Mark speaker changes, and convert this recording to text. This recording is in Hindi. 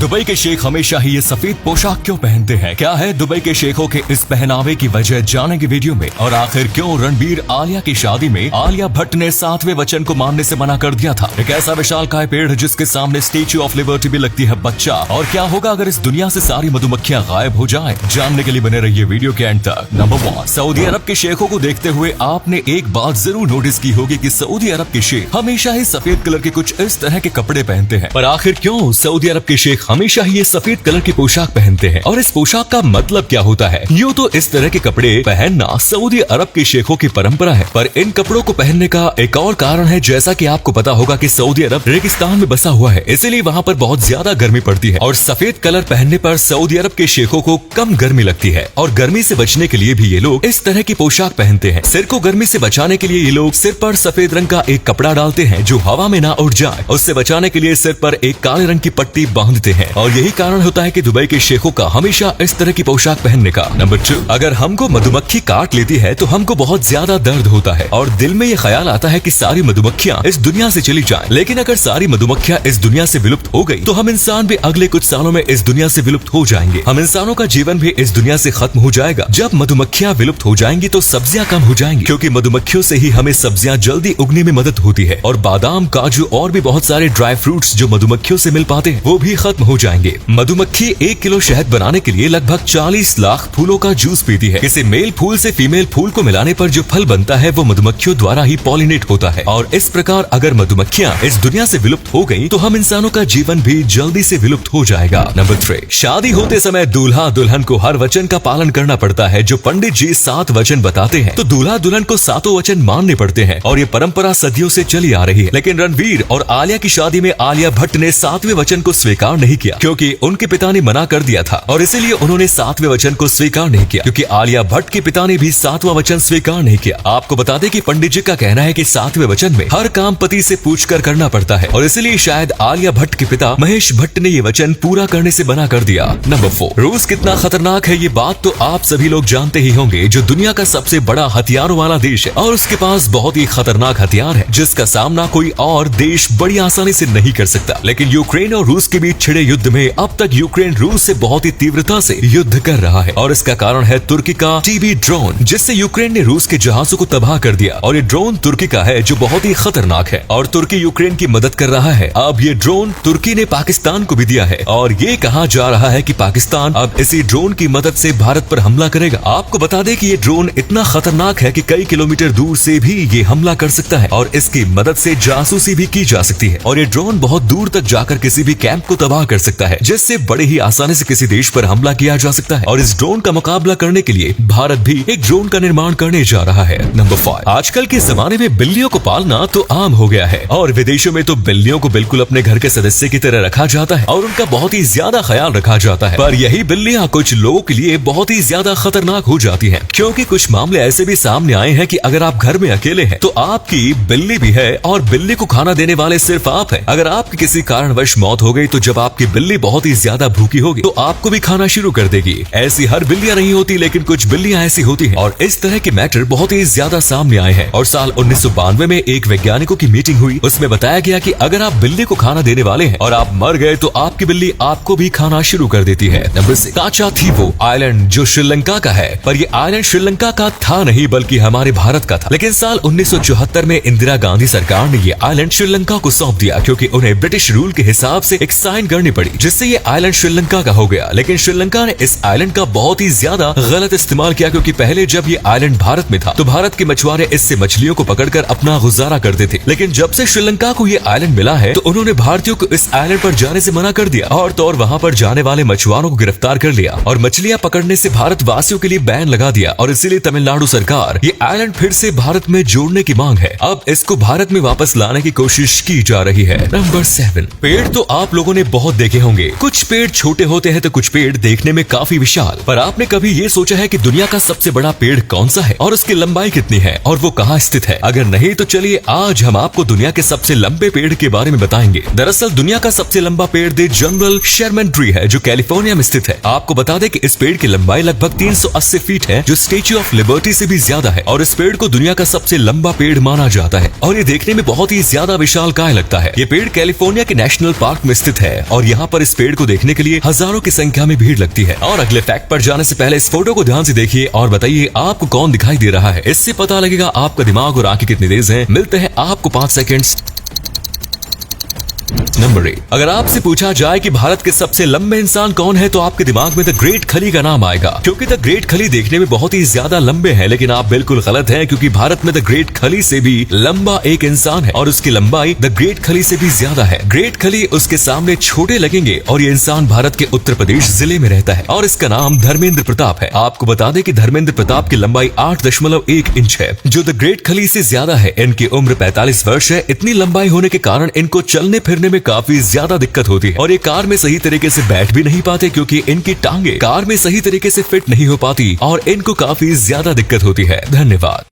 Speaker 1: दुबई के शेख हमेशा ही ये सफेद पोशाक क्यों पहनते हैं? क्या है दुबई के शेखों के इस पहनावे की वजह, जानेंगे वीडियो में। और आखिर क्यों रणबीर आलिया की शादी में आलिया भट्ट ने 7वें वचन को मानने से मना कर दिया था? एक ऐसा विशालकाय पेड़ है जिसके सामने स्टैच्यू ऑफ लिबर्टी भी लगती है बच्चा। और क्या होगा अगर इस दुनिया से सारी मधुमक्खियां गायब हो जाएं? जानने के लिए बने रहिए वीडियो के एंड तक। नंबर 1, सऊदी अरब के शेखों को देखते हुए आपने एक बात जरूर नोटिस की होगी कि सऊदी अरब के शेख हमेशा ही सफेद कलर के कुछ इस तरह के कपड़े पहनते हैं। पर आखिर क्यों सऊदी अरब के शेख हमेशा ही ये सफेद कलर की पोशाक पहनते हैं और इस पोशाक का मतलब क्या होता है? यूँ तो इस तरह के कपड़े पहनना सऊदी अरब के शेखों की परंपरा है, पर इन कपड़ों को पहनने का एक और कारण है। जैसा कि आपको पता होगा कि सऊदी अरब रेगिस्तान में बसा हुआ है, इसीलिए वहाँ पर बहुत ज्यादा गर्मी पड़ती है और सफेद कलर पहनने पर सऊदी अरब के शेखों को कम गर्मी लगती है और गर्मी से बचने के लिए भी ये लोग इस तरह की पोशाक पहनते हैं। सिर को गर्मी से बचाने के लिए ये लोग सिर पर सफेद रंग का एक कपड़ा डालते हैं जो हवा में ना उड़ जाए। उससे बचाने के लिए सिर पर एक काले रंग की पट्टी बांधते हैं और यही कारण होता है कि दुबई के शेखों का हमेशा इस तरह की पोशाक पहनने का। नंबर 2, अगर हमको मधुमक्खी काट लेती है तो हमको बहुत ज्यादा दर्द होता है और दिल में ये ख्याल आता है कि सारी मधुमक्खियां इस दुनिया से चली जाएं। लेकिन अगर सारी मधुमक्खियां इस दुनिया से विलुप्त हो गई तो हम इंसान भी अगले कुछ सालों में इस दुनिया से विलुप्त हो जाएंगे। हम इंसानों का जीवन भी इस दुनिया से खत्म हो जाएगा। जब मधुमक्खियां विलुप्त हो जाएंगी तो सब्जियां कम हो जाएंगी, क्योंकि मधुमक्खियों से ही हमें सब्जियां जल्दी उगने में मदद होती है और बादाम, काजू और भी बहुत सारे ड्राई फ्रूट्स जो मधुमक्खियों से मिल पाते हैं वो भी खत्म हो जाएंगे। मधुमक्खी 1 किलो शहद बनाने के लिए लगभग 40 लाख फूलों का जूस पीती है। किसी मेल फूल से फीमेल फूल को मिलाने पर जो फल बनता है वो मधुमक्खियों द्वारा ही पॉलिनेट होता है और इस प्रकार अगर मधुमक्खियां इस दुनिया से विलुप्त हो गयी तो हम इंसानों का जीवन भी जल्दी से विलुप्त हो जाएगा। नंबर 3, शादी होते समय दूल्हा दुल्हन को हर वचन का पालन करना पड़ता है। जो पंडित जी 7 वचन बताते हैं तो दूल्हा दुल्हन को 7 वचन मानने पड़ते हैं और ये परंपरा सदियों से चली आ रही है। लेकिन रणबीर और आलिया की शादी में आलिया भट्ट ने 7वें वचन को स्वीकार नहीं किया, क्योंकि उनके पिता ने मना कर दिया था और इसीलिए उन्होंने 7वें वचन को स्वीकार नहीं किया, क्योंकि आलिया भट्ट के पिता ने भी 7वां वचन स्वीकार नहीं किया। आपको बता दें कि पंडित जी का कहना है कि 7वें वचन में हर काम पति से पूछकर करना पड़ता है और इसीलिए शायद आलिया भट्ट के पिता महेश भट्ट ने ये वचन पूरा करने से मना कर दिया। नंबर 4, रूस कितना खतरनाक है ये बात तो आप सभी लोग जानते ही होंगे। जो दुनिया का सबसे बड़ा हथियारों वाला देश है और उसके पास बहुत ही खतरनाक हथियार है जिसका सामना कोई और देश बड़ी आसानी से नहीं कर सकता। लेकिन यूक्रेन और रूस के बीच छिड़े युद्ध में अब तक यूक्रेन रूस से बहुत ही तीव्रता से युद्ध कर रहा है और इसका कारण है तुर्की का टीबी ड्रोन, जिससे यूक्रेन ने रूस के जहाजों को तबाह कर दिया। और ये ड्रोन तुर्की का है जो बहुत ही खतरनाक है और तुर्की यूक्रेन की मदद कर रहा है। अब ये ड्रोन तुर्की ने पाकिस्तान को भी दिया है और ये कहा जा रहा है कि पाकिस्तान अब इसी ड्रोन की मदद से भारत पर हमला करेगा। आपको बता दें कि ये ड्रोन इतना खतरनाक है कि कई किलोमीटर दूर से भी ये हमला कर सकता है और इसकी मदद से जासूसी भी की जा सकती है और ये ड्रोन बहुत दूर तक जाकर किसी भी कैंप को तबाह कर सकता है, जिससे बड़े ही आसानी से किसी देश पर हमला किया जा सकता है। और इस ड्रोन का मुकाबला करने के लिए भारत भी एक ड्रोन का निर्माण करने जा रहा है। नंबर 5, आजकल के जमाने में बिल्लियों को पालना तो आम हो गया है और विदेशों में तो बिल्लियों को बिल्कुल अपने घर के सदस्य की तरह रखा जाता है और उनका बहुत ही ज्यादा ख्याल रखा जाता है। पर यही बिल्लियां कुछ लोगों के लिए बहुत ही ज्यादा खतरनाक हो जाती हैं, क्योंकि कुछ मामले ऐसे भी सामने आए हैं कि अगर आप घर में अकेले हैं तो आपकी बिल्ली भी है और बिल्ली को खाना देने वाले सिर्फ आप हैं। अगर आपकी किसी कारणवश मौत हो गई तो जब आपकी बिल्ली बहुत ही ज्यादा भूखी होगी तो आपको भी खाना शुरू कर देगी। ऐसी हर बिल्लियां नहीं होती, लेकिन कुछ बिल्लियां ऐसी होती हैं और इस तरह के मैटर बहुत ही ज्यादा सामने आए हैं। और साल 1992 में एक वैज्ञानिकों की मीटिंग हुई, उसमें बताया गया कि अगर आप बिल्ली को खाना देने वाले हैं और आप मर गए तो आपकी बिल्ली आपको भी खाना शुरू कर देती है। नंबर 6, काचाथीवो आइलैंड जो श्रीलंका का है, पर ये आइलैंड श्रीलंका का था नहीं बल्कि हमारे भारत का था। लेकिन साल 1974 में इंदिरा गांधी सरकार ने ये आइलैंड श्रीलंका को सौंप दिया, क्योंकि उन्हें ब्रिटिश रूल के हिसाब से एक साइन करनी पड़ी, जिससे ये आइलैंड श्रीलंका का हो गया। लेकिन श्रीलंका ने इस आइलैंड का बहुत ही ज्यादा गलत इस्तेमाल किया, क्योंकि पहले जब ये आइलैंड भारत में था तो भारत के मछुआरे इससे मछलियों को पकड़कर अपना गुजारा करते थे। लेकिन जब से श्रीलंका को ये आइलैंड मिला है तो उन्होंने भारतीयों को इस आइलैंड पर जाने से मना कर दिया और तो और वहाँ पर जाने वाले मछुआरों को गिरफ्तार कर लिया और मछलियाँ पकड़ने से भारतवासियों के लिए बैन लगा दिया। और इसीलिए तमिलनाडु सरकार ये आइलैंड फिर से भारत में जोड़ने की मांग है। अब इसको भारत में वापस लाने की कोशिश की जा रही है। नंबर 7, पेड़ तो आप लोगों ने बहुत देखे होंगे। कुछ पेड़ छोटे होते हैं तो कुछ पेड़ देखने में काफी विशाल, पर आपने कभी ये सोचा है कि दुनिया का सबसे बड़ा पेड़ कौन सा है और उसकी लंबाई कितनी है और वो कहाँ स्थित है? अगर नहीं तो चलिए आज हम आपको दुनिया के सबसे लंबे पेड़ के बारे में बताएंगे। दरअसल दुनिया का सबसे लंबा पेड़ द जंगल शेरमन ट्री है जो कैलिफोर्निया में स्थित है। आपको बता दें कि इस पेड़ की लंबाई लगभग 380 फीट है, जो स्टैच्यू ऑफ लिबर्टी से भी ज्यादा है और इस पेड़ को दुनिया का सबसे लंबा पेड़ माना जाता है और ये देखने में बहुत ही ज्यादा विशालकाय लगता है। ये पेड़ कैलिफोर्निया के नेशनल पार्क में स्थित है और ये यहाँ पर इस पेड़ को देखने के लिए हजारों की संख्या में भीड़ लगती है। और अगले फैक्ट पर जाने से पहले इस फोटो को ध्यान से देखिए और बताइए आपको कौन दिखाई दे रहा है। इससे पता लगेगा आपका दिमाग और आंखें कितनी तेज हैं। मिलते हैं आपको 5 सेकंड्स। नंबर 8, अगर आपसे पूछा जाए कि भारत के सबसे लंबे इंसान कौन है तो आपके दिमाग में द ग्रेट खली का नाम आएगा, क्योंकि द ग्रेट खली देखने में बहुत ही ज्यादा लंबे हैं। लेकिन आप बिल्कुल गलत हैं, क्योंकि भारत में द ग्रेट खली से भी लंबा एक इंसान है और उसकी लंबाई द ग्रेट खली से भी ज्यादा है। ग्रेट खली उसके सामने छोटे लगेंगे और ये इंसान भारत के उत्तर प्रदेश जिले में रहता है और इसका नाम धर्मेंद्र प्रताप है। आपको बता दें कि धर्मेंद्र प्रताप की लंबाई 8.1 इंच है, जो द ग्रेट खली से ज्यादा है। इनकी उम्र 45 वर्ष है। इतनी लंबाई होने के कारण इनको चलने फिरने में काफी ज्यादा दिक्कत होती है और ये कार में सही तरीके से बैठ भी नहीं पाते, क्योंकि इनकी टांगे कार में सही तरीके से फिट नहीं हो पाती और इनको काफी ज्यादा दिक्कत होती है। धन्यवाद।